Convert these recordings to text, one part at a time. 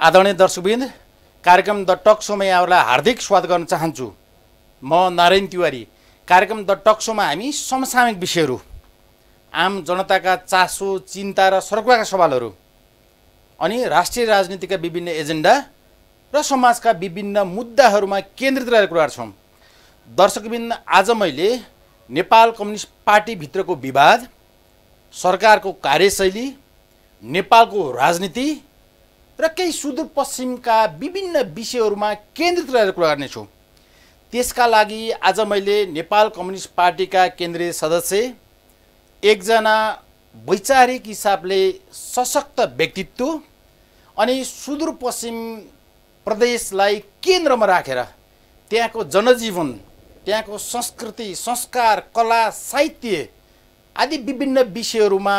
आदरणीय दर्शकवृन्द, कार्यक्रम the talk सोमा यहाँहरूलाई हार्दिक स्वागत गर्न चाहन्छु। म नारायण तिवारी। कार्यक्रम द टक सोमा हामी समसामयिक विषयहरू, आम जनताका चासो, चिन्ता र सरोकारका सवालहरू अनि राष्ट्रिय राजनीतिका विभिन्न एजेन्डा र समाजका विभिन्न मुद्दाहरूमा केन्द्रित रहेका कुराहरू छौँ। दर्शकवृन्द, आज मैले नेपाल कम्युनिस्ट पार्टीभित्रको विवाद, सरकारको कार्यशैली, नेपालको राजनीति र केही सुदूरपश्चिमका विभिन्न विषयहरूमा केन्द्रित रहेर कुरा गर्नेछु। त्यसका लागि आज मैले नेपाल कम्युनिस्ट पार्टीका केन्द्रीय सदस्य, एकजना वैचारिक हिसाबले सशक्त व्यक्तित्व अनि सुदूरपश्चिम प्रदेशलाई केन्द्रमा राखेर त्यहाँको जनजीवन, त्यहाँको संस्कृति, संस्कार, कला, साहित्य आदि विभिन्न विषयहरूमा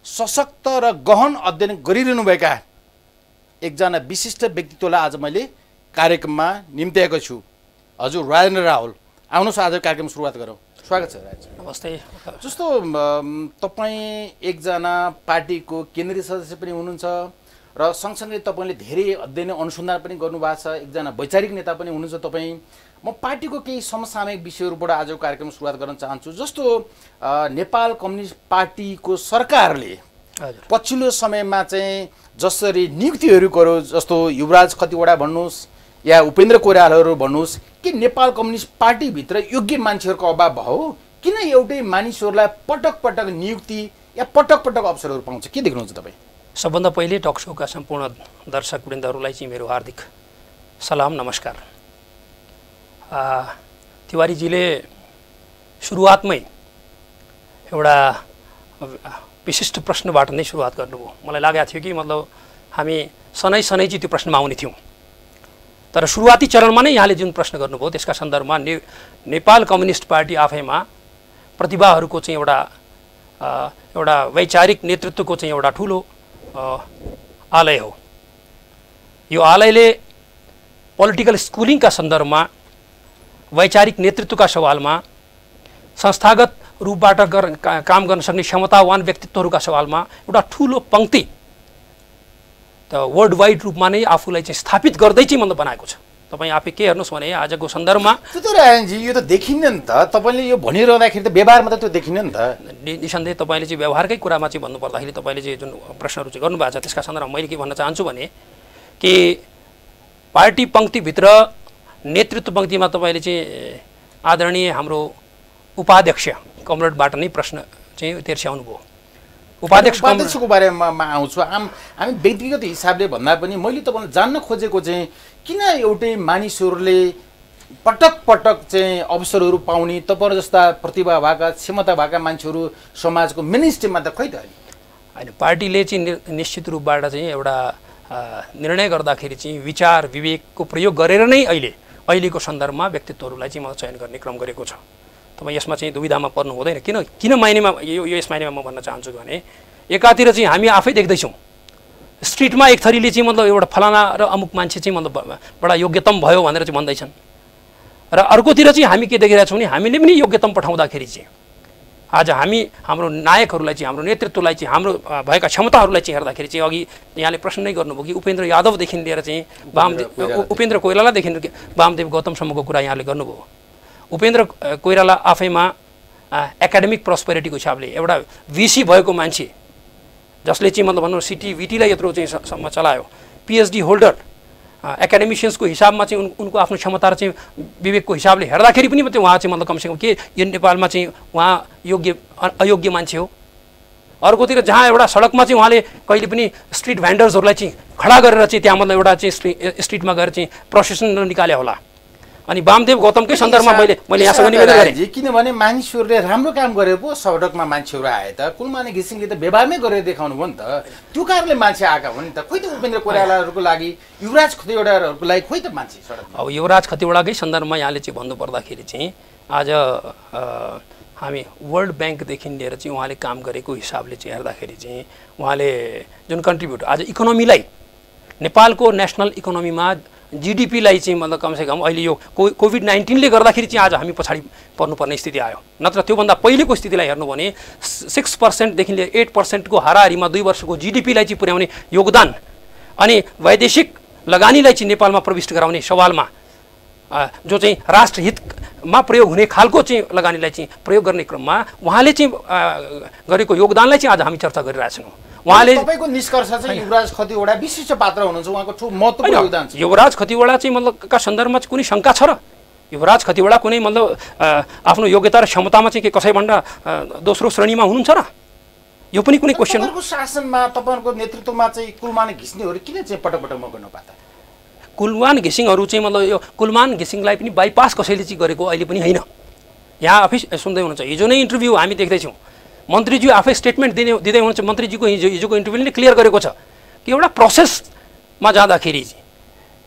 सशक्त र गहन अध्ययन गरिरहनुभएका एकजना विशिष्ट व्यक्तित्वलाई आज मैले कार्यक्रममा निम्त्याएको छु। हजुर राजेन्द्र राहुल, आउनुहोस् आज कार्यक्रम सुरुवात गरौँ। स्वागत छ राजेन्द्र। नमस्ते। जस्तो तपाईँ एकजना पार्टीको केन्द्रीय सदस्य पनि हुनुहुन्छ र सँगसँगै तपाईँले धेरै अध्ययन अनुसन्धान पनि गर्नुभएको छ, एकजना वैचारिक नेता पनि हुनुहुन्छ तपाईँ। म पार्टीको केही समसामयिक विषयहरूबाट आजको कार्यक्रम सुरुवात गर्न चाहन्छु। जस्तो नेपाल कम्युनिस्ट पार्टीको सरकारले पछिल्लो समयमा चाहिँ जसरी नियुक्तिहरू गर्यो, जस्तो युवराज खतिवडा भन्नुहोस् या उपेन्द्र कोइरालाहरू भन्नुहोस्, कि नेपाल कम्युनिस्ट पार्टीभित्र योग्य मान्छेहरूको अभाव भयो, किन एउटै मानिसहरूलाई पटक पटक नियुक्ति या पटक पटक अवसरहरू पाउँछ? के देख्नुहुन्छ तपाईँ? सबभन्दा पहिले टक सोका सम्पूर्ण दर्शकवृन्दहरूलाई चाहिँ मेरो हार्दिक सलाम, नमस्कार। तिवारीजीले सुरुवातमै एउटा विशिष्ट प्रश्नबाट नै सुरुवात गर्नुभयो। मलाई लागेको थियो कि मतलब हामी सनै चाहिँ त्यो प्रश्नमा आउने थियौँ, तर सुरुवाती चरणमा नै यहाँले जुन प्रश्न गर्नुभयो त्यसका सन्दर्भमा नेपाल कम्युनिस्ट पार्टी आफैमा प्रतिभाहरूको चाहिँ एउटा वैचारिक नेतृत्वको चाहिँ एउटा ठुलो आलय हो। यो आलयले पोलिटिकल स्कुलिङका सन्दर्भमा, वैचारिक नेतृत्वका सवालमा, संस्थागत रूपबाट काम गर्न सक्ने क्षमतावान व्यक्तित्वहरूका सवालमा एउटा ठुलो पङ्क्ति त वर्ल्ड वाइड रूपमा नै आफूलाई चाहिँ स्थापित गर्दै चाहिँ मतलब बनाएको छ। तपाईँ आफै के हेर्नुहोस् भने आजको सन्दर्भमा त्यो रायनजी यो त देखिन्न नि त, तपाईँले यो भनिरहँदाखेरि त व्यवहारमा त त्यो देखिन्न नि त। निसन्देह तपाईँले चाहिँ व्यवहारकै कुरामा चाहिँ भन्नुपर्दाखेरि तपाईँले चाहिँ जुन प्रश्नहरू चाहिँ गर्नुभएको छ त्यसका सन्दर्भमा मैले के भन्न चाहन्छु भने कि पार्टी पङ्क्तिभित्र नेतृत्व पङ्क्तिमा तपाईँले चाहिँ आदरणीय हाम्रो उपाध्यक्ष कमरेडबाट नै प्रश्न चाहिँ तेर्स्याउनु भयो। उपाध्यक्षको बारेमा आउँछु। हामी व्यक्तिगत हिसाबले भन्दा पनि मैले तपाईँलाई जान्न खोजेको चाहिँ किन एउटै मानिसहरूले पटक पटक चाहिँ अवसरहरू पाउने, तपाईँ जस्ता प्रतिभा भएका, क्षमता भएका मान्छेहरू समाजको मेन स्ट्रिममा त खै त होइन। पार्टीले चाहिँ निश्चित रूपबाट चाहिँ एउटा निर्णय गर्दाखेरि चाहिँ विचार विवेकको प्रयोग गरेर नै अहिलेको सन्दर्भमा व्यक्तित्वहरूलाई चाहिँ म चयन गर्ने क्रम गरेको छ। तपाईँ यसमा चाहिँ दुविधामा पर्नु हुँदैन। किन माइनेमा यो यस माइनेमा म भन्न चाहन्छु भने एकातिर चाहिँ हामी आफै देख्दैछौँ स्ट्रिटमा एक थरीले चाहिँ मतलब एउटा फलाना र अमुक मान्छे चाहिँ मतलब बडा योग्यतम भयो भनेर चाहिँ भन्दैछन्, र अर्कोतिर चाहिँ हामी के देखिरहेका छौँ भने हामीले पनि योग्यतम पठाउँदाखेरि चाहिँ आज हामी हाम्रो नायकहरूलाई चाहिँ, हाम्रो नेतृत्वलाई चाहिँ, हाम्रो भएका क्षमताहरूलाई चाहिँ हेर्दाखेरि चाहिँ अघि यहाँले प्रश्न नै गर्नुभयो कि उपेन्द्र यादवदेखि लिएर चाहिँ उपेन्द्र कोइरालादेखि वामदेव गौतमसम्मको कुरा यहाँले गर्नुभयो। उपेन्द्र कोइराला आफैमा एकाडेमिक प्रस्पेरिटीको हिसाबले एउटा भिसी भएको मान्छे जसले चाहिँ मतलब भनौँ सिटिभिटीलाई यत्रो चाहिँ सम्म चलायो, पिएचडी होल्डर, एकाडेमिसियन्सको हिसाबमा चाहिँ उनको आफ्नो क्षमता र चाहिँ विवेकको हिसाबले हेर्दाखेरि पनि उहाँ चाहिँ मतलब कमसेकम के यो नेपालमा चाहिँ उहाँ अयोग्य मान्छे हो। अर्कोतिर जहाँ एउटा सडकमा चाहिँ उहाँले कहिले पनि स्ट्रिट भेन्डर्सहरूलाई चाहिँ खडा गरेर चाहिँ त्यहाँ मतलब एउटा चाहिँ स्ट्रिटमा गएर चाहिँ प्रोसेसन निकाले होला। अनि वामदेव गौतमकै सन्दर्भमा मैले यहाँसँग निवेदन गरेँ, किनभने मानिसहरूले राम्रो काम गरेर पो सडकमा मान्छेहरू आए त। कुलमाने घिसिङले त व्यवहारमै गरेर देखाउनु भयो नि त, त्यो कारणले मान्छे आएका हो नि त। खोइ त उपेन्द्र कोइरालाहरूको लागि, युवराज खतिवडाहरूको लागि खोइ त मान्छे सडकमा। अब युवराज खतिवडाकै सन्दर्भमा यहाँले चाहिँ भन्नुपर्दाखेरि चाहिँ आज हामी वर्ल्ड ब्याङ्कदेखि लिएर चाहिँ उहाँले काम गरेको हिसाबले चाहिँ हेर्दाखेरि चाहिँ उहाँले जुन कन्ट्रिब्युट आज इकोनोमीलाई, नेपालको नेसनल इकोनोमीमा जीडीपीलाई चाहिँ मतलब कमसेकम अहिले यो कोभिड-19ले गर्दाखेरि चाहिँ आज हामी पछाडि पर्नुपर्ने स्थिति आयो। नत्र त्योभन्दा पहिलेको स्थितिलाई हेर्नु भने 6%देखि लिएर 8%को हाराहारीमा 2 वर्षको जीडीपीलाई चाहिँ पुर्याउने योगदान अनि वैदेशिक लगानीलाई चाहिँ नेपालमा प्रविष्ट गराउने सवालमा जो चाहिँ राष्ट्रहितमा प्रयोग हुने खालको चाहिँ लगानीलाई चाहिँ प्रयोग गर्ने क्रममा उहाँले चाहिँ गरेको योगदानलाई चाहिँ आज हामी चर्चा गरिरहेछौँ। उहाँले तपाईको निष्कर्ष चाहिँ युवराज खतिवडा विशिष्ट पात्र हुनुहुन्छ, उहाँको ठुलो महत्त्वपूर्ण योगदान छ। युवराज खतिवडा चाहिँ मतलब का सन्दर्भमा कुनै शङ्का छ र? युवराज खतिवडा कुनै मतलब आफ्नो योग्यता र क्षमतामा चाहिँ के कसैभन्दा दोस्रो श्रेणीमा हुनुहुन्छ र? यो पनि कुनै क्वेसन हो। तपाईँको शासनमा तपाईँहरूको नेतृत्वमा चाहिँ कुलमान घिस्नेहरू किन चाहिँ पटक पटक मौका नपाता? कुलमान घिसिङहरू चाहिँ मतलब यो कुलमान घिसिङलाई पनि बाइपास कसैले चाहिँ गरेको अहिले पनि होइन। यहाँ आफै सुन्दै हुनुहुन्छ, हिजो नै इन्टरभ्यू हामी देख्दैछौँ, मन्त्रीज्यू आफै स्टेटमेन्ट दिँदै हुनुहुन्छ। मन्त्रीज्यूको हिजोको इन्टरभ्यूले क्लियर गरेको छ कि एउटा प्रोसेसमा जाँदाखेरि चाहिँ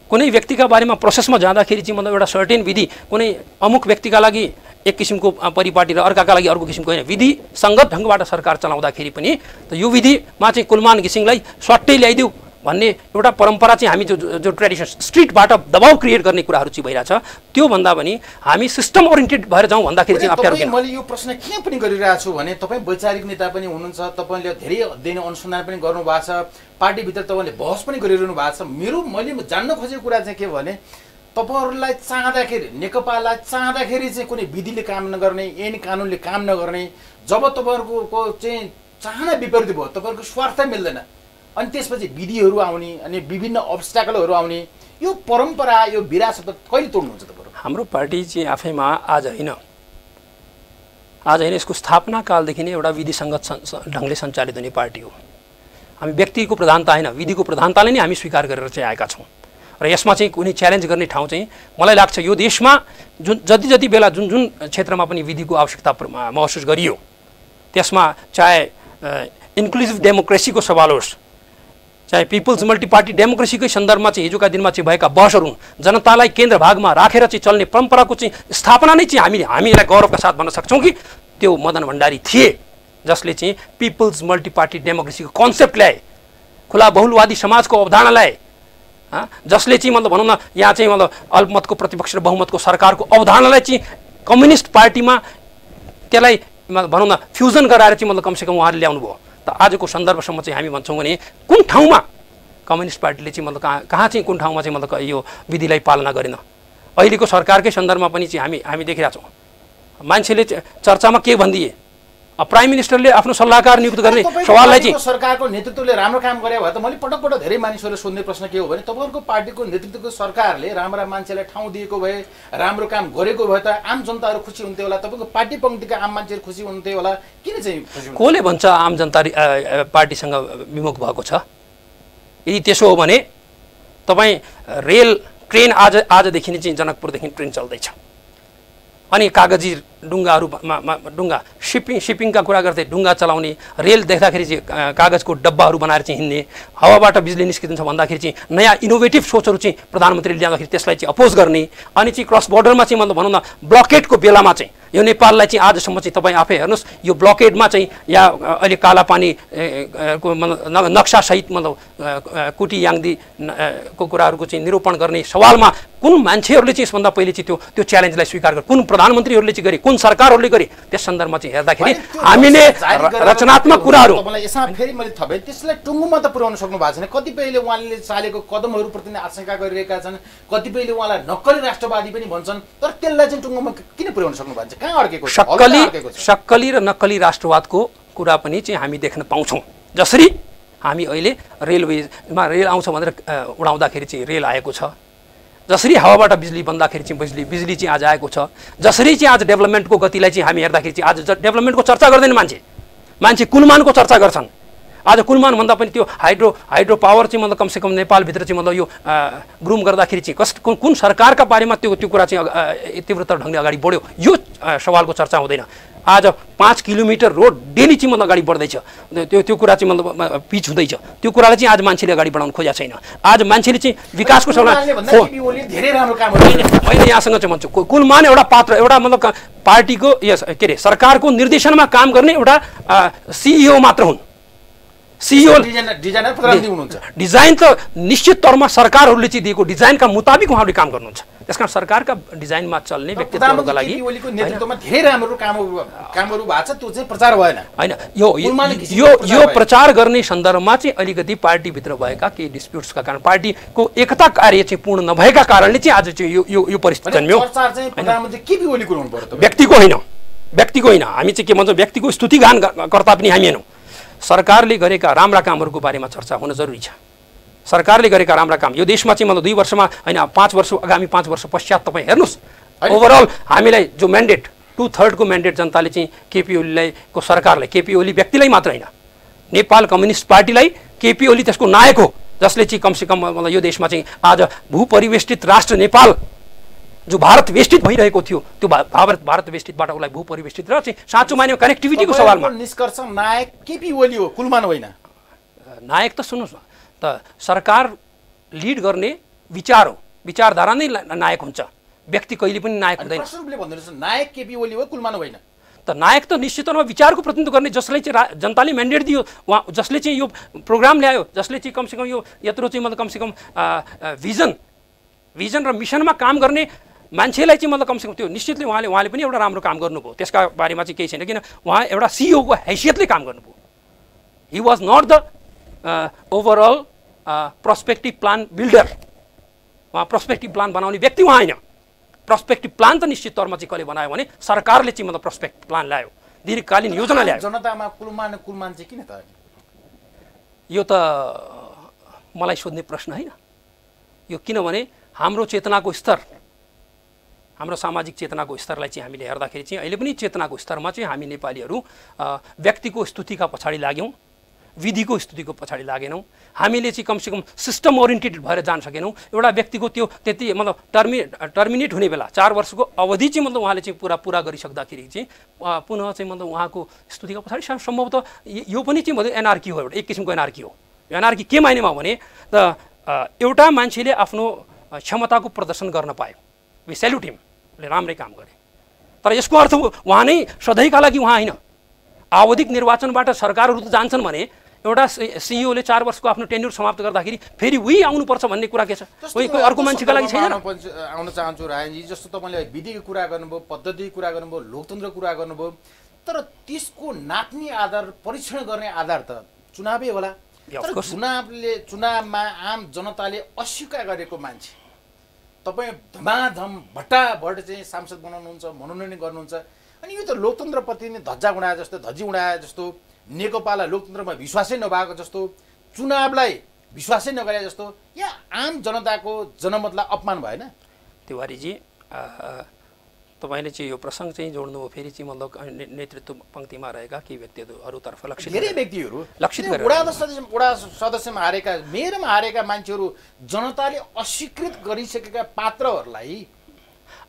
कुनै व्यक्तिका बारेमा प्रोसेसमा जाँदाखेरि चाहिँ मतलब एउटा सर्टेन विधि कुनै अमुक व्यक्तिका लागि एक किसिमको परिपाटी र अर्काका लागि अर्को किसिमको होइन, विधि सङ्गत ढङ्गबाट सरकार चलाउँदाखेरि पनि त यो विधिमा चाहिँ कुलमान घिसिङलाई स्वाट्टै ल्याइदिऊ भन्ने एउटा परम्परा चाहिँ हामी जो ट्रेडिसन स्ट्रिटबाट दबाउ क्रिएट गर्ने कुराहरू चाहिँ भइरहेछ। त्यो भन्दा पनि हामी सिस्टम ओरिएन्टेड भएर जाउँ भन्दाखेरि चाहिँ अप्ठ्यारो किन? मैले यो प्रश्न किन पनि गरिरहेको छु भने तपाईँ वैचारिक नेता पनि हुनुहुन्छ, तपाईँले धेरै अध्ययन अनुसन्धान पनि गर्नुभएको छ, पार्टीभित्र तपाईँले बहस पनि गरिरहनु भएको छ। मैले जान्न खोजेको कुरा चाहिँ के भने तपाईँहरूलाई चाहँदाखेरि, नेकपालाई चाहँदाखेरि चाहिँ कुनै विधिले काम नगर्ने, ऐन कानुनले काम नगर्ने, जब तपाईँहरूको चाहिँ चाहना विपरीत भयो, तपाईँहरूको स्वार्थ मिल्दैन, अनि त्यसपछि विधिहरू आउने अनि विभिन्न अब्स्ट्याकलहरू आउने, यो परम्परा यो विरासत कहिले तोड्नुहुन्छ तपाईँहरू? हाम्रो पार्टी चाहिँ आफैमा आज होइन यसको स्थापना कालदेखि नै एउटा विधिसङ्गत ढङ्गले सञ्चालित हुने पार्टी हो। हामी व्यक्तिको प्रधानता होइन, विधिको प्रधानतालाई नै हामी स्वीकार गरेर चाहिँ आएका छौँ र यसमा चाहिँ कुनै च्यालेन्ज गर्ने ठाउँ चाहिँ मलाई लाग्छ यो देशमा जति बेला जुन क्षेत्रमा पनि विधिको आवश्यकता महसुस गरियो, त्यसमा चाहे इन्क्लुसिभ डेमोक्रेसीको सवाल होस्, चाहे पिपल्स मल्टिपार्टी डेमोक्रेसीकै सन्दर्भमा चाहिँ हिजोका दिनमा चाहिँ भएका बहसहरू हुन्, जनतालाई केन्द्र भागमा राखेर चाहिँ चल्ने परम्पराको चाहिँ स्थापना नै चाहिँ हामीलाई गौरवका साथ भन्न सक्छौँ कि त्यो मदन भण्डारी थिए, जसले चाहिँ पिपल्स मल्टिपार्टी डेमोक्रेसीको कन्सेप्ट ल्याए, खुला बहुलवादी समाजको अवधारणा ल्याए, जसले चाहिँ मतलब भनौँ न यहाँ चाहिँ मतलब अल्पमतको प्रतिपक्ष र बहुमतको सरकारको अवधारणालाई चाहिँ कम्युनिस्ट पार्टीमा त्यसलाई भनौँ न फ्युजन गराएर चाहिँ मतलब कमसेकम उहाँहरूले ल्याउनु भयो। त आजको सन्दर्भसम्म चाहिँ हामी भन्छौँ भने कुन ठाउँमा कम्युनिस्ट पार्टीले चाहिँ मतलब कहाँ चाहिँ कुन ठाउँमा चाहिँ मतलब यो विधिलाई पालना गरेन? अहिलेको सरकारकै सन्दर्भमा पनि चाहिँ हामी देखिरहेछौँ। मान्छेले चर्चामा के भनिदिए, प्राइम मिनिस्टरले आफ्नो सल्लाहकार नियुक्त गर्ने सवाललाई चाहिँ सरकारको नेतृत्वले राम्रो काम गरे भए त मैले पटक पटक धेरै मानिसहरूले सोध्ने प्रश्न के हो भने तपाईँहरूको पार्टीको नेतृत्वको सरकारले राम्रा मान्छेलाई ठाउँ दिएको भए, राम्रो काम गरेको भए त आम जनताहरू खुसी हुन्थ्यो होला, तपाईँको पार्टी पङ्क्तिका आम मान्छेहरू खुसी हुन्थ्यो होला, किन चाहिँ खुसी? कसले भन्छ आम जनता पार्टीसँग विमुख भएको छ? यदि त्यसो हो भने तपाईँ रेल ट्रेन आजदेखि नै चाहिँ जनकपुरदेखि ट्रेन चल्दैछ, अनि कागजी डुङ्गा सिपिङका कुरा गर्दै डुङ्गा चलाउने, रेल देख्दाखेरि चाहिँ कागजको डब्बाहरू बनाएर चाहिँ हिँड्ने, हावाबाट बिजुली निस्किन्छ भन्दाखेरि चाहिँ नयाँ इनोभेटिभ सोचहरू चाहिँ प्रधानमन्त्रीले ल्याउँदाखेरि त्यसलाई चाहिँ अपोज गर्ने, अनि चाहिँ क्रस बोर्डरमा चाहिँ मतलब भनौँ न ब्लकेटको बेलामा चाहिँ यो नेपाललाई चाहिँ आजसम्म चाहिँ तपाईँ आफै हेर्नुहोस्, यो ब्लकेटमा चाहिँ या अहिले कालापानी को मतलब नक्सासहित मतलब कुटी याङ्दी को कुराहरूको चाहिँ निरूपण गर्ने सवालमा कुन मान्छेहरूले चाहिँ यसभन्दा पहिले चाहिँ त्यो च्यालेन्जलाई स्वीकार गरे, कुन प्रधानमन्त्रीहरूले चाहिँ गरे, कुन सरकारहरूले गरे, त्यस सन्दर्भमा चाहिँ हेर्दाखेरि हामीले रचनात्मक कुराहरू यसमा फेरि मैले थपेँ त्यसलाई टुङ्गोमा त पुर्याउन सक्नु भएको छैन। कतिपयले उहाँले चालेको कदमहरूप्रति नै आशंका गरिरहेका छन्, कतिपयले उहाँलाई नक्कली राष्ट्रवादी पनि भन्छन्, तर त्यसलाई चाहिँ टुङ्गोमा किन पुर्याउन सक्नु भएको छ? कहाँ अड्केको? सक्कली र नक्कली राष्ट्रवादको कुरा पनि चाहिँ हामी देख्न पाउँछौँ। जसरी हामी अहिले रेलवेमा रेल आउँछ भनेर उडाउँदाखेरि चाहिँ रेल आएको छ, जसरी हावाबाट बिजुली बन्दाखेरि चाहिँ बिजुली चाहिँ आज आएको छ, जसरी चाहिँ आज डेभलपमेन्टको गतिलाई चाहिँ हामी हेर्दाखेरि चाहिँ आज डेभलपमेन्टको चर्चा गर्दैन मान्छे कुलमानको चर्चा गर्छन्। आज कुलमान भन्दा पनि त्यो हाइड्रो पावर चाहिँ मतलब कमसेकम नेपालभित्र चाहिँ मतलब यो ग्रुम गर्दाखेरि चाहिँ कुन सरकारका बारेमा त्यो कुरा चाहिँ तीव्रतर ढङ्गले अगाडि बढ्यो, यो सवालको चर्चा हुँदैन। आज 5 किलोमिटर रोड डेली चाहिँ मतलब अगाडि बढ्दैछ, त्यो कुरा चाहिँ मतलब पिच हुँदैछ, त्यो कुरालाई चाहिँ आज मान्छेले अगाडि बढाउन खोजेको छैन। आज मान्छेले चाहिँ विकासको मैले यहाँसँग चाहिँ भन्छु कुलमान एउटा पात्र, एउटा मतलब पार्टीको के अरे सरकारको निर्देशनमा काम गर्ने एउटा सिइओ मात्र हुन्। सिइओ डिजाइनर प्रधानमन्त्री हुनुहुन्छ। डिजाइन त निश्चित तौरमा सरकारहरूले चाहिँ दिएको डिजाइनका मुताबिक उहाँहरूले काम गर्नुहुन्छ। त्यसकारण सरकारका डिजाइनमा चल्ने व्यक्तित्वहरूका लागि केपी ओलीको नेतृत्वमा धेरै राम्रो कामहरू भएको छ, त्यो चाहिँ प्रचार भएन होइन। यो प्रचार गर्ने सन्दर्भमा चाहिँ अलिकति पार्टीभित्र भएका केही डिस्प्युट्सका कारण, पार्टीको एकता कार्य चाहिँ पूर्ण नभएका कारणले चाहिँ आज चाहिँ यो परिस्थिति जन्मियो। प्रचार चाहिँ प्रधानमन्त्री केपी ओलीको हुनु पर्यो, व्यक्तिको होइन। हामी चाहिँ के भन्छौँ, व्यक्तिको स्तुतिगानकर्ता पनि हामी हैनौँ। सरकारले गरेका राम्रा कामहरूको बारेमा चर्चा हुन जरुरी छ। सरकारले गरेका राम्रा काम यो देशमा चाहिँ मतलब 2 वर्षमा होइन 5 वर्ष आगामी 5 वर्ष पश्चात तपाईँ हेर्नुहोस्, ओभरअल हामीलाई जो म्यान्डेट 2/3 को म्यान्डेट जनताले चाहिँ केपी ओलीलाई को सरकारलाई, केपी ओली व्यक्तिलाई मात्र होइन, नेपाल कम्युनिस्ट पार्टीलाई केपी ओली त्यसको नायक हो, जसले चाहिँ कमसेकम मतलब यो देशमा चाहिँ आज भूपरिवेष्टित राष्ट्र नेपाल जो भारत वेष्टित भइरहेको थियो, त्यो भारत वेष्टितबाट उसलाई भूपरिवेष्टित र चाहिँ साँचो मानेमा कनेक्टिभिटीको सवालमा निष्कर्ष नायक केपी ओली हो, कुलमान होइन। नायक त सुन्नुहोस् न, त सरकार लिड गर्ने विचार हो, विचारधारा नै नायक हुन्छ, व्यक्ति कहिले पनि नायक हुँदैन। नायक केपी ओली हो, कुलमान होइन। त नायक त निश्चित तौरमा विचारको प्रतिनिधित्व गर्ने, जसले चाहिँ जनताले म्यान्डेट दियो, उहाँ जसले चाहिँ यो प्रोग्राम ल्यायो, जसले चाहिँ कमसेकम यो यत्रो चाहिँ मतलब कमसेकम भिजन र मिसनमा काम गर्ने मान्छेलाई चाहिँ मतलब कमसेकम त्यो निश्चितले उहाँले पनि एउटा राम्रो काम गर्नुभयो, त्यसका बारेमा चाहिँ केही छैन। किन उहाँ एउटा सिइओको हैसियतले काम गर्नुभयो। He was not the overall perspective plan builder. उहाँ पर्सपेक्टिभ प्लान बनाउने व्यक्ति उहाँ होइन। पर्सपेक्टिभ प्लान त निश्चित तौरमा चाहिँ कसले बनायो भने सरकारले चाहिँ मतलब पर्सपेक्टिभ प्लान ल्यायो, दीर्घकालीन योजना ल्यायो। जनतामा कुलमान चाहिँ किन त? यो त मलाई सोध्ने प्रश्न होइन यो, किनभने हाम्रो चेतनाको स्तर, हाम्रो सामाजिक चेतनाको स्तरलाई चाहिँ हामीले हेर्दाखेरि चाहिँ अहिले पनि चेतनाको स्तरमा चाहिँ हामी नेपालीहरू व्यक्तिको स्तुतिका पछाडि लाग्यौँ, विधिको स्तुतिको पछाडि लागेनौँ। हामीले चाहिँ कमसेकम सिस्टम ओरिएन्टेड भएर जान सकेनौँ। एउटा व्यक्तिको त्यो त्यति मतलब टर्मिनेट हुने बेला 4 वर्षको अवधि चाहिँ मतलब उहाँले चाहिँ पुरा गरिसक्दाखेरि चाहिँ पुनः चाहिँ मतलब उहाँको स्तुतिका पछाडि सम्भवतः यो पनि चाहिँ मतलब एनआरकी हो, एउटा एक किसिमको एनआरकी हो। एनआरकी के मानेमा हो भने त एउटा मान्छेले आफ्नो क्षमताको प्रदर्शन गर्न पायो, वी सेल्युट हिम, राम्रै काम गरे। तर यसको अर्थ उहाँ नै सधैँका लागि उहाँ होइन। आवधिक निर्वाचनबाट सरकारहरू त जान्छन् भने एउटा सिइओले 4 वर्षको आफ्नो टेन्युर समाप्त गर्दाखेरि फेरि उही आउनुपर्छ भन्ने कुरा के छ? कोही अर्को मान्छेका लागि छैन। आउन चाहन्छु रायनजी, जस्तो तपाईँले विधिको कुरा गर्नुभयो, पद्धतिको कुरा गर्नुभयो, लोकतन्त्रको कुरा गर्नुभयो, तर त्यसको नाप्ने आधार, परीक्षण गर्ने आधार त चुनावै होला। तर चुनावमा आम जनताले अस्वीकार गरेको मान्छे तपाईँ धमाधम भट्टाभट चाहिँ सांसद बनाउनुहुन्छ, मनोनयन गर्नुहुन्छ, अनि यो त लोकतन्त्रप्रति नै धज्जी उडाए जस्तो, नेकपालाई लोकतन्त्रमा विश्वासै नभएको जस्तो, चुनावलाई विश्वासै नगरे जस्तो, या आम जनताको जनमतलाई अपमान भएन? तिवारीजी, तपाईँले चाहिँ यो प्रसङ्ग चाहिँ जोड्नुभयो। फेरि चाहिँ मतलब नेतृत्व पङ्क्तिमा रहेका केही व्यक्तिहरूतर्फ लक्षित धेरै व्यक्तिहरू लक्षित गरेर वडा सदस्यमा हारेका, मेयरमा हारेका मान्छेहरू जनताले अस्वीकृत गरिसकेका पात्रहरूलाई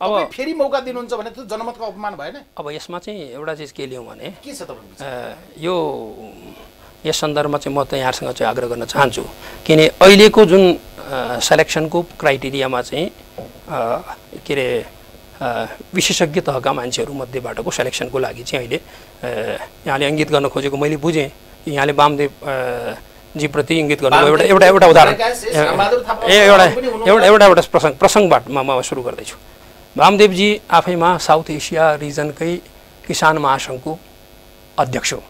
अब फेरि मौका दिनुहुन्छ भने त जनमतको अपमान भएन? अब यसमा चाहिँ एउटा चिज के लियौँ भने के छ तपाईँको यो यस सन्दर्भमा चाहिँ म त यहाँसँग चाहिँ आग्रह गर्न चाहन्छु, किन अहिलेको जुन सेलेक्सनको क्राइटेरियामा चाहिँ के अरे विशेषज्ञ तहका मान्छेहरू मध्येबाटको सेलेक्सनको लागि चाहिँ अहिले यहाँले इङ्गित गर्न खोजेको मैले बुझेँ। यहाँले वामदेव जीप्रति इङ्गित गर्नुभयो। एउटा उदाहरण एउटा प्रसङ्गबाट म सुरु गर्दैछु। वामदेवजी आफैमा साउथ एसिया रिजनकै किसान महासङ्घको अध्यक्ष हो।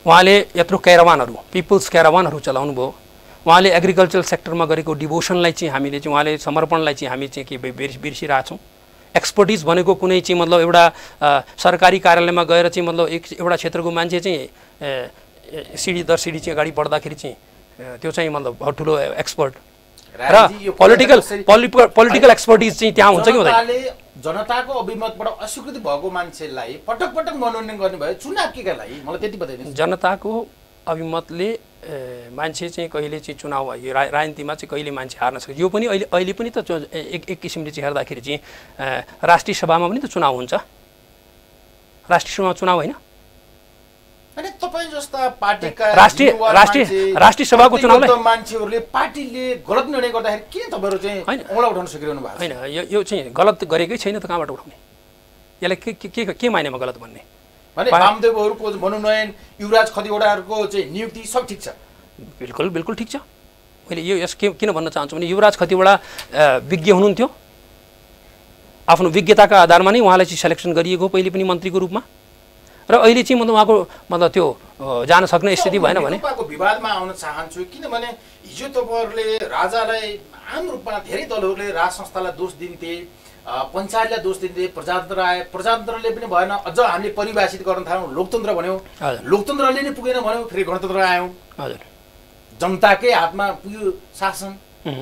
उहाँले यत्रो क्यारावानहरू, पिपुल्स क्यारावानहरू चलाउनु भयो। उहाँले एग्रिकल्चरल सेक्टरमा गरेको डिभोसनलाई चाहिँ हामीले चाहिँ उहाँले समर्पणलाई चाहिँ हामी चाहिँ के बिर्सिरहेछौँ। एक्सपर्टिज भनेको कुनै चाहिँ मतलब एउटा सरकारी कार्यालयमा गएर चाहिँ मतलब एउटा क्षेत्रको मान्छे चाहिँ सिडी दर सिडी चाहिँ अगाडि बढ्दाखेरि चाहिँ त्यो चाहिँ मतलब बहुत ठुलो एक्सपर्ट र पोलिटिकल एक्सपर्टिज चाहिँ त्यहाँ हुन्छ कि हुँदैन? जनताको अभिमतबाट अस्वीकृत भएको मान्छेलाई पटक पटक मनोनयन गर्ने भयो चुनाव केका लागि? मलाई त्यति बताइदिनुहोस्। जनताको अभिमतले मान्छे चाहिँ कहिले चाहिँ चुनाव राजनीतिमा चाहिँ कहिले मान्छे हार्न सक्छ। यो पनि अहिले पनि त एक किसिमले चाहिँ हेर्दाखेरि चाहिँ राष्ट्रिय सभामा पनि त चुनाव हुन्छ। राष्ट्रिय सभामा चुनाव होइन? अनि तपाईँ जस्ता पार्टीका राष्ट्रिय सभाको चुनावलाई मान्छेहरूले पार्टीले गलत निर्णय गर्दाखेरि किन तपाईँहरू चाहिँ औँला उठाउन सकिरहनु भएको होइन? यो चाहिँ गलत गरेकै छैन त, कहाँबाट उठाउने? यसलाई के मायनेमा गलत भन्ने? भने वामदेवहरूको मनोनयन, युवराज खतिवडाहरूको चाहिँ नियुक्ति सब ठिक छ? बिल्कुल बिल्कुल ठिक छ। मैले यो किन भन्न चाहन्छु भने युवराज खतिवडा विज्ञ हुनुहुन्थ्यो, आफ्नो विज्ञताका आधारमा नै उहाँलाई चाहिँ सेलेक्सन गरिएको पहिले पनि मन्त्रीको रूपमा, र अहिले चाहिँ उहाँको मतलब त्यो जान सक्ने स्थिति भएन भने विवादमा आउन चाहन्छु। किनभने हिजो तपाईँहरूले राजालाई आम रूपमा धेरै दलहरूले राज संस्थालाई दोष दिन्थे, पञ्चायतलाई दोष दिन्थे, प्रजातन्त्र आए, प्रजातन्त्रले पनि भएन, अझ हामीले परिभाषित गर्न थाल्यौँ, लोकतन्त्र भन्यौँ, लोकतन्त्रले नै पुगेन भन्यौँ, फेरि गणतन्त्र आयौँ, जनताकै हातमा पुग्यो शासन,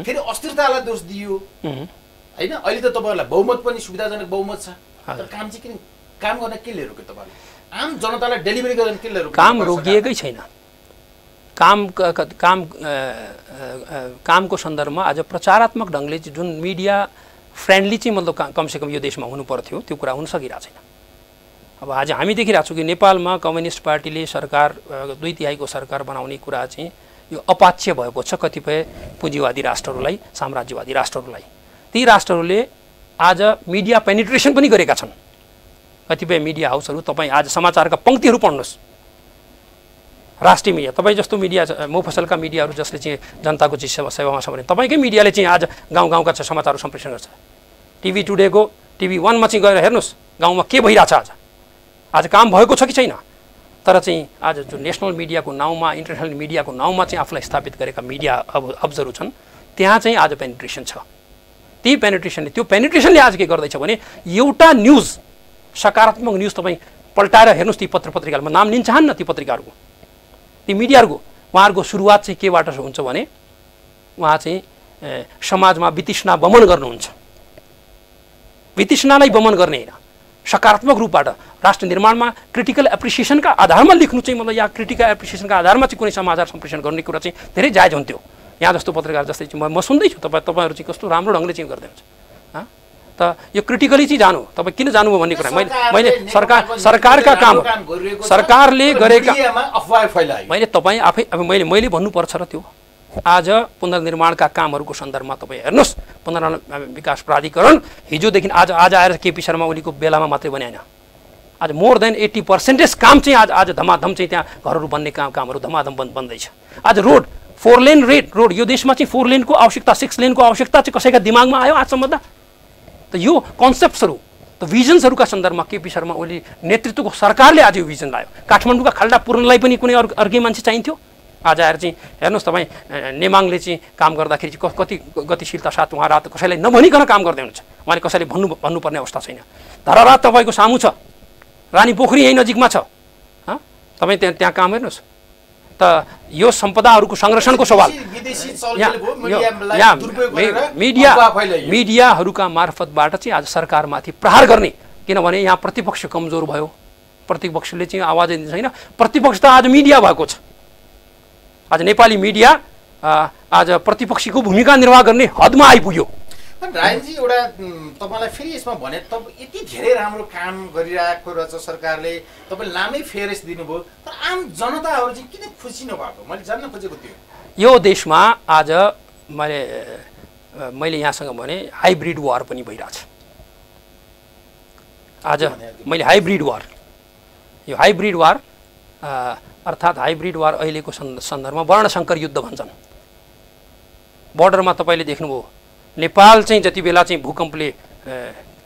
फेरि अस्थिरतालाई दोष दियो होइन। अहिले त तपाईँहरूलाई बहुमत पनि सुविधाजनक बहुमत छ, तर काम चाहिँ किन काम गर्न के लिएर रोक्यो तपाईँले? आम जनतालाई डेलिभरी गर्न के लिएर रोक्यो? काम रोकिएकै छैन। कामको सन्दर्भमा आज प्रचारात्मक ढङ्गले जुन मिडिया फ्रेन्डली चाहिँ मतलब कमसेकम यो देशमा हुनु पर्थ्यो त्यो कुरा हुन सकिरहेको छैन। अब आज हामी देखिरहेको छौँ कि नेपालमा कम्युनिस्ट पार्टीले सरकार 2/3 सरकार बनाउने कुरा चाहिँ यो अपाच्य भएको छ कतिपय पुँजीवादी राष्ट्रहरूलाई, साम्राज्यवादी राष्ट्रहरूलाई। ती राष्ट्रहरूले आज मिडिया पेनिट्रेसन पनि गरेका छन्। कतिपय मिडिया हाउसहरू तपाईँ आज समाचारका पङ्क्तिहरू पढ्नुहोस्, राष्ट्रिय मिडिया तपाईँ जस्तो मिडिया मुफसलका मिडियाहरू जसले चाहिँ जनताको चाहिँ सेवामा छ भने तपाईँकै मिडियाले चाहिँ आज गाउँ गाउँका चाहिँ समाचारहरू सम्प्रेषण गर्छ। टिभी टुडेको टिभी 1मा चाहिँ गएर हेर्नुहोस् गाउँमा के भइरहेछ आज काम भएको छ कि छैन। तर चाहिँ आज जो नेसनल मिडियाको नाउँमा, इन्टरनेसनल मिडियाको नाउँमा चाहिँ आफूलाई स्थापित गरेका मिडिया हब्सहरू छन् त्यहाँ चाहिँ आज पेनिट्रेसन छ। त्यो पेनिट्रेसनले आज के गर्दैछ भने एउटा न्युज, सकारात्मक न्युज तपाईँ पल्टाएर हेर्नुहोस् ती पत्रिकाहरूमा नाम लिन चाहन्न ती पत्रिकाहरूको, ती मिडियाहरूको, उहाँहरूको सुरुवात चाहिँ केबाट हुन्छ भने उहाँ चाहिँ समाजमा वितृष्णा बमन गर्नुहुन्छ। वितृष्णालाई बमन गर्ने होइन, सकारात्मक रूपबाट राष्ट्र निर्माणमा क्रिटिकल एप्रिसिएसनका आधारमा लेख्नु चाहिँ मतलब या क्रिटिकल एप्रिसिएसनका आधारमा चाहिँ कुनै समाचार सम्प्रेषण गर्ने कुरा चाहिँ धेरै जायज हुन्थ्यो। यहाँ जस्तो पत्रकार जस्तै चाहिँ म सुन्दैछु तपाईँहरू चाहिँ कस्तो राम्रो ढङ्गले चाहिँ गर्दै हुन्छ। त यो क्रिटिकली चाहिँ जानु, तपाईँ किन जानुभयो भन्ने कुरा मैले सरकारका काम सरकारले गरेका मैले तपाईँ आफै अब मैले भन्नुपर्छ र त्यो आज पुनर्निर्माणका कामहरूको सन्दर्भमा तपाईँ हेर्नुहोस्, पुनर्निर्माण विकास प्राधिकरण हिजोदेखि आज आएर केपी शर्मा ओलीको बेलामा मात्रै बन्याएन, आज मोर देन 80% काम चाहिँ आज धमाधम चाहिँ त्यहाँ घरहरू बन्ने कामहरू धमाधम बन्दैछ। आज रोड 4 लेन रोड यो देशमा चाहिँ 4 लेनको आवश्यकता, 6 लेनको आवश्यकता चाहिँ कसैका दिमागमा आयो आजसम्म त यो कन्सेप्ट्सहरू त भिजन्सहरूका सन्दर्भमा केपी शर्मा ओली नेतृत्वको सरकारले आज यो भिजन लायो। काठमाडौँका खाल्डा पुर्नलाई पनि कुनै अर्कै मान्छे चाहिन्थ्यो, आज आएर चाहिँ हेर्नुहोस् तपाईँ नेमाङले चाहिँ काम गर्दाखेरि चाहिँ कति गतिशीलता साथ उहाँ रात कसैलाई नभनिकन काम गर्दै हुनुहुन्छ, उहाँले कसैले भन्नुपर्ने अवस्था छैन। धरारात तपाईँको सामु छ, रानी पोखरी यहीँ नजिकमा छ, तपाईँ त्यहाँ काम हेर्नुहोस्। त यो सम्पदाहरूको संरक्षणको सवाल मिडियाहरूका मार्फतबाट चाहिँ आज सरकारमाथि प्रहार गर्ने, किनभने यहाँ प्रतिपक्ष कमजोर भयो, प्रतिपक्षले चाहिँ आवाज दिन्छ छैन, प्रतिपक्ष त आज मिडिया भएको छ। आज नेपाली मिडिया आज प्रतिपक्षीको भूमिका निर्वाह गर्ने हदमा आइपुग्यो। रायनजी एउटा तपाईँलाई फेरि यसमा भने तपाईँ यति धेरै राम्रो काम गरिरहेको रहेछ सरकारले, तपाईँले नामै फेरेस दिनुभयो, तर आम जनताहरू चाहिँ किन खुसी नभएको मैले जान्न खोजेको थियो। यो देशमा आज मैले यहाँसँग भने हाइब्रिड वार पनि भइरहेछ। आज मैले हाइब्रिड वार, यो हाइब्रिड वार अर्थात् हाइब्रिड वार अहिलेको सन्दर्भमा वर्णशङ्कर युद्ध भन्छन्। बोर्डरमा तपाईँले देख्नुभयो नेपाल चाहिँ जति बेला चाहिँ भूकम्पले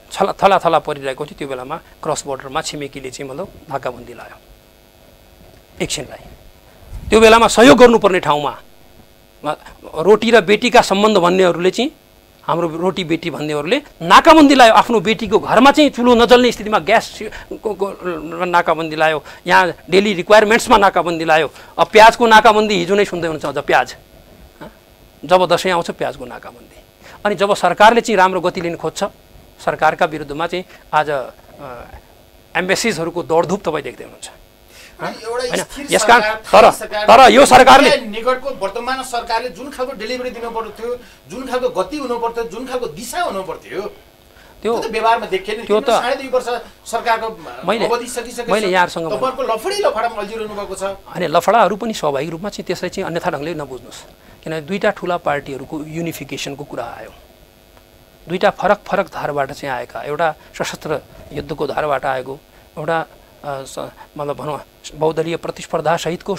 थला परिरहेको थियो त्यो बेलामा क्रस बोर्डरमा छिमेकीले चाहिँ मतलब नाकाबन्दी लायो एकछिनलाई। त्यो बेलामा सहयोग गर्नुपर्ने ठाउँमा रोटी र बेटीका सम्बन्ध भन्नेहरूले चाहिँ हाम्रो रोटी बेटी भन्नेहरूले नाकाबन्दी लायो। आफ्नो बेटीको घरमा चाहिँ चुलो नजल्ने स्थितिमा ग्यास नाकाबन्दी लायो, यहाँ डेली रिक्वायरमेन्ट्समा नाकाबन्दी लायो। अब प्याजको नाकाबन्दी हिजो नै सुन्दै हुनुहुन्छ, अझ प्याज जब दसैँ आउँछ प्याजको नाकाबन्दी। अनि जब सरकारले चाहिँ राम्रो गति लिन खोज्छ, सरकारका विरुद्धमा चाहिँ आज एम्बेसिजहरूको दौडधुप तपाईँ देख्दै हुनुहुन्छ। यसकारण तर यो सरकारले निकटको वर्तमान सरकारले जुन खालको डेलिभरी दिनु पर्थ्यो, जुन खालको गति हुनु पर्थ्यो, जुन खालको दिशा हुनु पर्थ्यो त्यो व्यवहारमा देखिएन। त्यो त 2.5 वर्ष सरकारको अवधि सकिसकेको, मैले यहाँहरुसँग तपाईहरुको लफडामा अल्झिरहनु भएको छ। अनि लफडाहरू पनि स्वाभाविक रूपमा चाहिँ त्यसलाई चाहिँ अन्यथा ढङ्गले नबुझ्नुस्, किनभने दुईटा ठुला पार्टीहरूको युनिफिकेसनको कुरा आयो। दुईटा फरक धारबाट चाहिँ आएका, एउटा सशस्त्र युद्धको धारबाट आएको, एउटा मतलब भनौँ बहुदलीय प्रतिस्पर्धा सहितको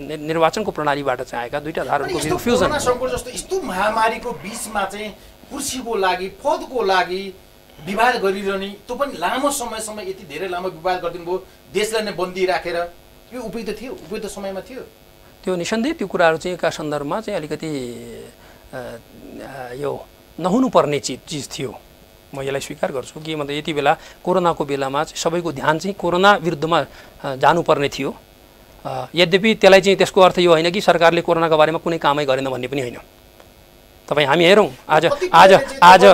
निर्वाचनको प्रणालीबाट चाहिँ आएका दुईटा धाराहरूको फ्युजन। सङ्कट जस्तो यस्तो महामारीको बिचमा चाहिँ कुर्सीको लागि पदको लागि विवाद गरिरहने, त्यो पनि लामो समयसम्म यति धेरै लामो विवाद गरिदिनु भयो, देशलाई नै बन्दी राखेर, यो उपयुक्त थियो? उपयुक्त समयमा थियो? त्यो निसन्देह त्यो कुराहरू चाहिँ का सन्दर्भमा चाहिँ अलिकति यो नहुनुपर्ने चिज थियो, म यसलाई स्वीकार गर्छु कि मतलब यति बेला कोरोनाको बेलामा चाहिँ सबैको ध्यान चाहिँ कोरोना विरुद्धमा जानुपर्ने थियो। यद्यपि त्यसलाई चाहिँ त्यसको अर्थ यो होइन कि सरकारले कोरोनाको बारेमा कुनै कामै गरेन भन्ने पनि होइन। तपाईँ हामी हेरौँ आज आज आज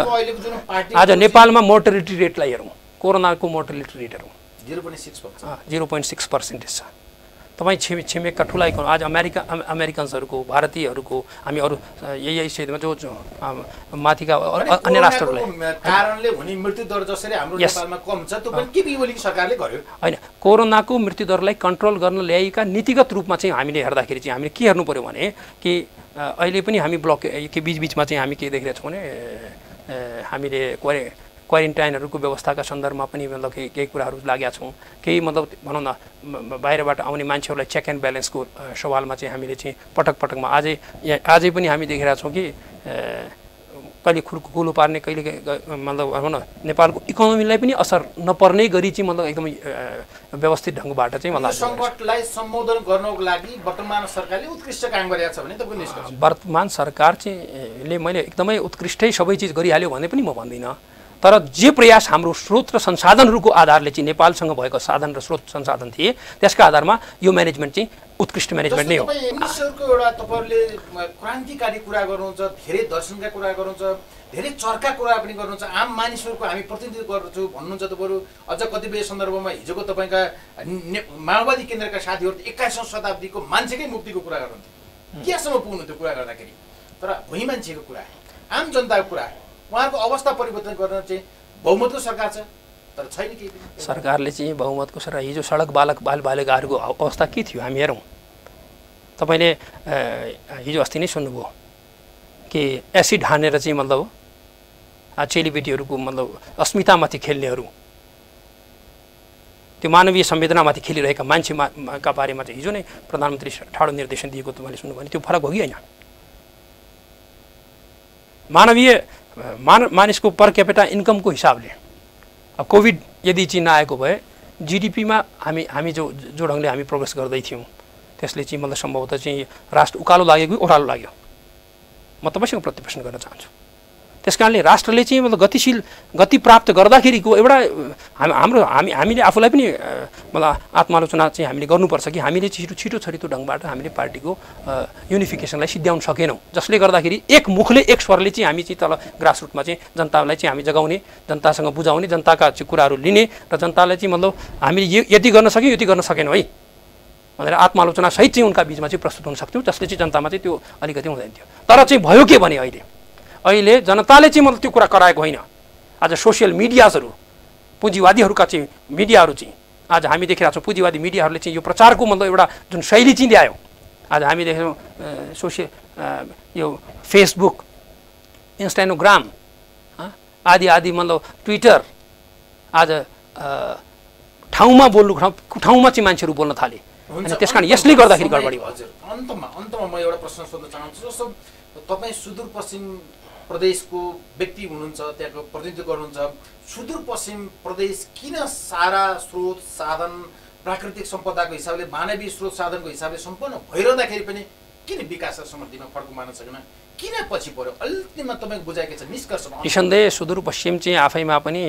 आज नेपालमा मोर्टालिटी रेटलाई हेरौँ, कोरोनाको मोर्टालिटी रेट हेरौँ 0.6% छ। तपाईँ छिमेकका ठुला इकोनोमी आज अमेरिकन्सहरूको भारतीयहरूको हामी अरू यही क्षेत्रमा जो माथिका अन्य राष्ट्रहरूलाई कारणले हुने मृत्यु दर जसरी हाम्रो नेपालमा कम छ त्यो पनि के बिहोलीको सरकारले गर्यो होइन। कोरोनाको मृत्यु दरलाई कन्ट्रोल गर्न ल्याएका नीतिगत रूपमा चाहिँ हामीले हेर्दाखेरि चाहिँ हामीले के हेर्नु पर्यो भने कि अहिले पनि हामी ब्लक के बिचबिचमा चाहिँ हामी के देखिरहेको छौँ भने हामीले क्वारेन्टाइनहरूको व्यवस्थाका सन्दर्भमा पनि मतलब केही कुराहरू लागेका छौँ। केही मतलब भनौँ न बाहिरबाट आउने मान्छेहरूलाई चेक एन्ड ब्यालेन्सको सवालमा चाहिँ हामीले चाहिँ पटकमा आजै पनि हामी देखिरहेका छौँ कि कहिले खुलो पार्ने कहिले मतलब भनौँ न नेपालको इकोनोमीलाई पनि असर नपर्ने गरी चाहिँ मतलब एकदमै व्यवस्थित ढङ्गबाट चाहिँ मलाई सङ्कटलाई सम्बोधन गर्नको लागि वर्तमान सरकारले उत्कृष्ट काम गरेको छ भने तपाईँको निष्कर्ष? वर्तमान सरकार चाहिँ मैले एकदमै उत्कृष्टै सबै चिज गरिहाल्यो भने पनि म भन्दिनँ, तर जे प्रयास हाम्रो स्रोत र संसाधनहरूको आधारले चाहिँ नेपालसँग भएको साधन र स्रोत संसाधन थिए त्यसका आधारमा यो म्यानेजमेन्ट चाहिँ उत्कृष्ट म्यानेजमेन्ट नै हो। एउटा तपाईँहरूले क्रान्तिकारी कुरा गर्नुहुन्छ, धेरै दर्शनका कुरा गर्नुहुन्छ, धेरै चर्का कुरा पनि गर्नुहुन्छ, आम मानिसहरूको हामी प्रतिनिधित्व गर्छु भन्नुहुन्छ तपाईँहरू। अझ कतिपय सन्दर्भमा हिजोको तपाईँका माओवादी केन्द्रका साथीहरू 21औं शताब्दीको मान्छेकै मुक्तिको कुरा गर्नुहुन्थ्यो, केसम्म पुग्नु त्यो कुरा गर्दाखेरि? तर भुइँ मान्छेको कुरा, आम जनताको कुरा, उहाँहरूको अवस्था परिवर्तन गर्न चाहिँ बहुमतको सरकार छ तर छैन केही पनि। सरकारले चाहिँ बहुमतको सरकार हिजो सडक बालबालिकाहरूको अवस्था के थियो हामी हेरौँ। तपाईँले हिजो अस्ति नै सुन्नुभयो कि एसिड हानेर चाहिँ मतलब चेलीबेटीहरूको मतलब अस्मितामाथि खेल्नेहरू, त्यो मानवीय संवेदनामाथि खेलिरहेका मान्छेका बारेमा चाहिँ हिजो नै प्रधानमन्त्री ठाडो निर्देशन दिएको तपाईँले सुन्नुभयो भने त्यो फरक हो कि होइन? मानिसको पर क्यापिटा इन्कमको हिसाबले कोभिड यदि चाहिँ नआएको भए जिडिपीमा हामी जो ढङ्गले हामी प्रोग्रेस गर्दै थियौँ त्यसले चाहिँ मतलब सम्भवतः चाहिँ राष्ट्र उकालो लाग्यो कि ओह्रालो लाग्यो, म तपाईँसँग प्रतिप्रश्न गर्न चाहन्छु। त्यस कारणले राष्ट्रले चाहिँ मतलब गति प्राप्त गर्दाखेरिको एउटा हामीले आफूलाई पनि मतलब आत्मालोचना चाहिँ हामीले गर्नुपर्छ कि हामीले छिटो छरितो ढङ्गबाट हामीले पार्टीको युनिफिकेसनलाई सिद्ध्याउन सकेनौँ, जसले गर्दाखेरि एक मुखले एक स्वरले चाहिँ हामी चाहिँ तल ग्रासरुटमा चाहिँ जनतालाई चाहिँ हामी जगाउने, जनतासँग बुझाउने, जनताका चाहिँ कुराहरू लिने र जनतालाई चाहिँ मतलब हामीले यति गर्न सक्यौँ यति गर्न सकेनौँ है भनेर आत्मालोचना सहित चाहिँ उनका बिचमा चाहिँ प्रस्तुत हुन सक्थ्यौँ, जसले चाहिँ जनतामा चाहिँ त्यो अलिकति हुँदैन थियो। तर चाहिँ भयो के भने अहिले जनताले चाहिँ मतलब त्यो कुरा कराएको होइन। आज सोसियल मिडियाजहरू पुँजीवादीहरूका चाहिँ मिडियाहरू चाहिँ आज हामी देखिरहेको छौँ, पुँजीवादी मिडियाहरूले चाहिँ यो प्रचारको मतलब एउटा जुन शैली चाहिँ ल्यायो। आज हामी देख्छौँ यो फेसबुक, इन्स्टाग्राम आदि मतलब ट्विटर आज ठाउँमा चाहिँ मान्छेहरू बोल्न थाले। त्यस कारण यसले गर्दाखेरि गडबडी भयो। अन्तमा म एउटा प्रश्न सोध्न चाहन्छु। जस्तो तपाईँ सुदूरपश्चिम प्रदेशको व्यक्ति हुनुहुन्छ, त्यहाँको प्रतिनिधित्व गर्नुहुन्छ। सुदूरपश्चिम प्रदेश किन सारा स्रोत साधन प्राकृतिक सम्पदाको हिसाबले मानवीय स्रोत साधनको हिसाबले सम्पन्न भइरहँदाखेरि पनि किन विकास र समृद्धिमा फर्क मान्न सकेन? किन पछि पर्यो? अन्तिममा तपाईँको बुझाएको छ निष्कर्षमा? निसन्देह सुदूरपश्चिम चाहिँ आफैमा पनि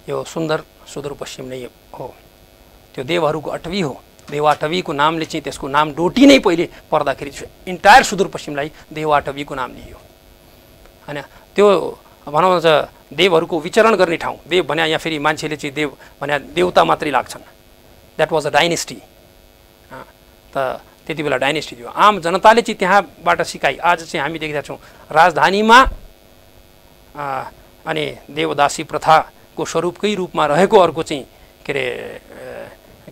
यो सुन्दर सुदूरपश्चिम नै हो। त्यो देवहरूको अटवी हो। देवाटवीको नामले चाहिँ त्यसको नाम डोटी नै पहिले पर्दाखेरि इन्टायर सुदूरपश्चिमलाई देवाटवीको नाम लियो होइन। त्यो भनौँ न देवहरूको विचरण गर्ने ठाउँ। देव भने यहाँ फेरि मान्छेले चाहिँ देव भने देवता मात्रै लाग्छन्। That was a dynasty. त त्यति बेला डाइनेस्टी थियो। आम जनताले चाहिँ त्यहाँबाट सिकाइ। आज चाहिँ हामी देखेका छौँ राजधानीमा अनि देवदासी प्रथाको स्वरूपकै रूपमा रहेको अर्को चाहिँ के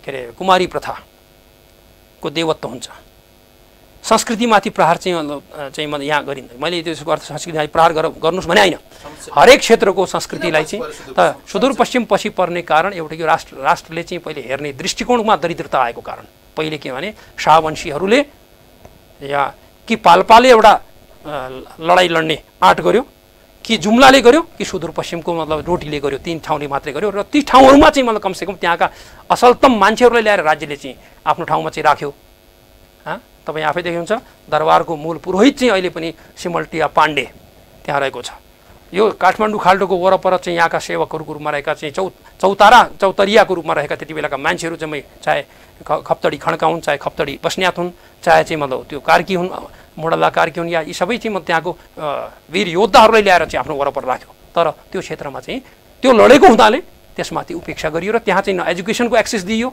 अरे कुमारी प्रथाको देवत्व हुन्छ। संस्कृतिमाथि प्रहार चाहिँ म यहाँ गरिँदैन। मैले त्यसको अर्थ संस्कृतिमाथि प्रहार गर्नुहोस् भने होइन, हरेक क्षेत्रको संस्कृतिलाई चाहिँ त सुदूरपश्चिम पछि पर्ने कारण एउटा यो राष्ट्रले चाहिँ पहिले हेर्ने दृष्टिकोणमा दरिद्रता आएको कारण। पहिले के भने शाहवंशीहरूले या कि पाल्पाले एउटा लडाइँ लड्ने आँट गर्यो, कि जुम्लाले गर्यो, कि सुदूरपश्चिमको मतलब रोटीले गर्यो, 3 ठाउँले मात्रै गर्यो र ती ठाउँहरूमा चाहिँ मतलब कमसेकम त्यहाँका असलतम मान्छेहरूलाई ल्याएर राज्यले चाहिँ आफ्नो ठाउँमा चाहिँ राख्यो। तपाईँ आफै देख्नुहुन्छ दरबारको मूल पुरोहित चाहिँ अहिले पनि सिमल्टिया पाण्डे त्यहाँ रहेको छ। यो काठमाडौँ खाल्डोको वरपर चाहिँ यहाँका सेवकहरूको रूपमा रहेका चाहिँ चौतरियाको रूपमा रहेका त्यति बेलाका मान्छेहरू चाहिँ चाहे खप्तडी खड्का हुन्, चाहे खप्तडी बस्न्यात हुन्, चाहे चाहिँ मतलब त्यो कार्की हुन्, मोडल्ला कार्की हुन्, या यी सबै चाहिँ त्यहाँको वीर योद्धाहरूलाई ल्याएर चाहिँ आफ्नो वरपर राख्यो। तर त्यो क्षेत्रमा चाहिँ त्यो लडेको हुँदाले त्यसमाथि उपेक्षा गरियो र त्यहाँ चाहिँ न एजुकेसनको एक्सेस दिइयो,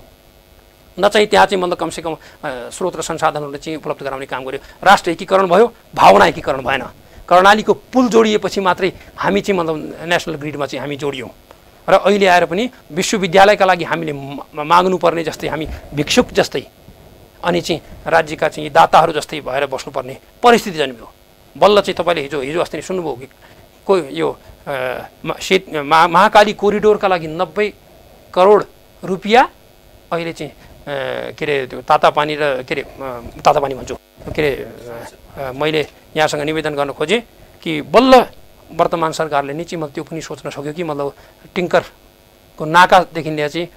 न चाहिँ त्यहाँ चाहिँ मतलब कमसेकम स्रोत र संसाधनहरूले चाहिँ उपलब्ध गराउने काम गर्यो। राष्ट्र एकीकरण भयो, भावना एकीकरण भएन। कर्णालीको पुल जोडिएपछि मात्रै हामी चाहिँ मतलब नेसनल ग्रिडमा चाहिँ हामी जोडियौँ र अहिले आएर पनि विश्वविद्यालयका लागि हामीले माग्नुपर्ने जस्तै हामी भिक्षुक जस्तै अनि चाहिँ राज्यका चाहिँ दाताहरू जस्तै भएर बस्नुपर्ने परिस्थिति जन्मियो। बल्ल चाहिँ तपाईँले हिजो अस्ति नै सुन्नुभयो कि यो महाकाली कोरिडोरका लागि 90 करोड रुपियाँ अहिले चाहिँ के अरे त्यो तातापानी र के अरे तातापानी भन्छु के अरे मैले यहाँसँग निवेदन गर्न खोजेँ कि बल्ल वर्तमान सरकारले नि चाहिँ त्यो पनि सोच्न सक्यो कि मतलब टिङ्करको नाकादेखि लिएर चाहिँ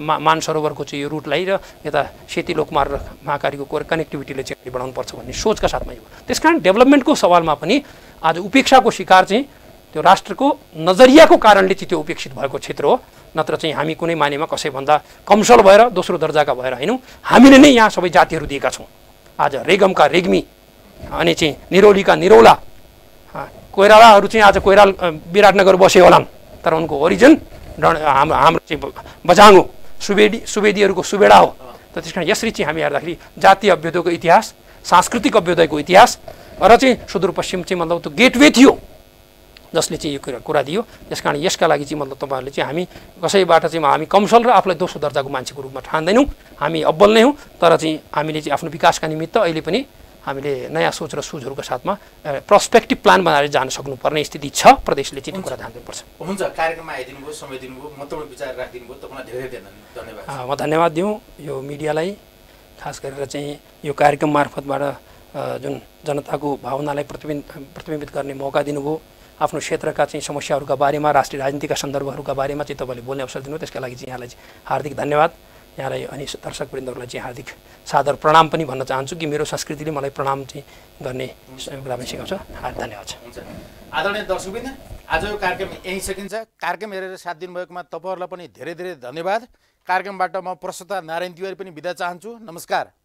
मानसरोवरको चाहिँ यो रुटलाई र यता सेती लोकमार्ग र महाकालीको कनेक्टिभिटीले चाहिँ बढाउनुपर्छ भन्ने सोचका साथमा यो। त्यसकारण डेभलपमेन्टको सवालमा पनि आज उपेक्षाको शिकार चाहिँ त्यो राष्ट्रको नजरियाको कारणले चाहिँ त्यो उपेक्षित भएको क्षेत्र हो। नत्र चाहिँ हामी कुनै मानेमा कसैभन्दा कमसल भएर दोस्रो दर्जाका भएर होइनौँ, हामीले नै यहाँ सबै जातिहरू दिएका छौँ। आज रेगमका रेग्मी अनि चाहिँ निरौलीका निरौला, कोइरालाहरू चाहिँ आज कोइराल विराटनगर बसे होलान्, तर उनको ओरिजिन हाम्रो चाहिँ बझाङ हो, सुवेदीहरूको सुवेडा हो। त त्यस कारण यसरी चाहिँ हामी हेर्दाखेरि जातीय अभ्युदयको इतिहास, सांस्कृतिक अभ्युदयको इतिहास र चाहिँ सुदूरपश्चिम चाहिँ मतलब त्यो गेटवे थियो जसले चाहिँ यो कुरा दियो। त्यसकारण यसका लागि चाहिँ मतलब तपाईँहरूले चाहिँ हामी कसैबाट चाहिँ हामी कमसल र आफूलाई दोस्रो दर्जाको मान्छेको रूपमा ठान्दैनौँ, हामी अब्बल नै हौँ। तर चाहिँ हामीले चाहिँ आफ्नो विकासका निमित्त अहिले पनि हामीले नयाँ सोच र सुझहरूको साथमा पर्सपेक्टिभ प्लान बनाएर जान सक्नुपर्ने स्थिति छ। प्रदेशले चाहिँ त्यो कुरा ध्यान दिनुपर्छ। हुन्छ, कार्यक्रममा आइदिनुभयो, समय दिनुभयो, महत्त्वपूर्ण विचार राखिदिनुभयो, तपाईँलाई धेरै धेरै धन्यवाद। म धन्यवाद दिउँ यो मिडियालाई, खास गरेर चाहिँ यो कार्यक्रम मार्फतबाट जुन जनताको भावनालाई प्रतिबिम्बित गर्ने मौका दिनुभयो, आफ्नो क्षेत्रका चाहिँ समस्याहरूका बारेमा, राष्ट्रिय राजनीतिका सन्दर्भहरूका बारेमा चाहिँ तपाईँले बोल्ने अवसर दिनुभयो, त्यसका लागि चाहिँ यहाँलाई हार्दिक धन्यवाद। यहाँलाई अनि दर्शकवृन्दहरूलाई चाहिँ हार्दिक सादर प्रणाम पनि भन्न चाहन्छु कि मेरो संस्कृतिले मलाई प्रणाम चाहिँ गर्ने कुरा पनि सिकाउँछ। धन्यवाद छ। हुन्छ, आदरणीय दर्शकवृन्द, आज यो कार्यक्रम यहीँ सकिन्छ। कार्यक्रम हेरेर साथ दिनुभएकोमा तपाईँहरूलाई पनि धेरै धेरै धन्यवाद। कार्यक्रमबाट म प्रस्तुता नारायण तिवारी पनि बिदा चाहन्छु। नमस्कार।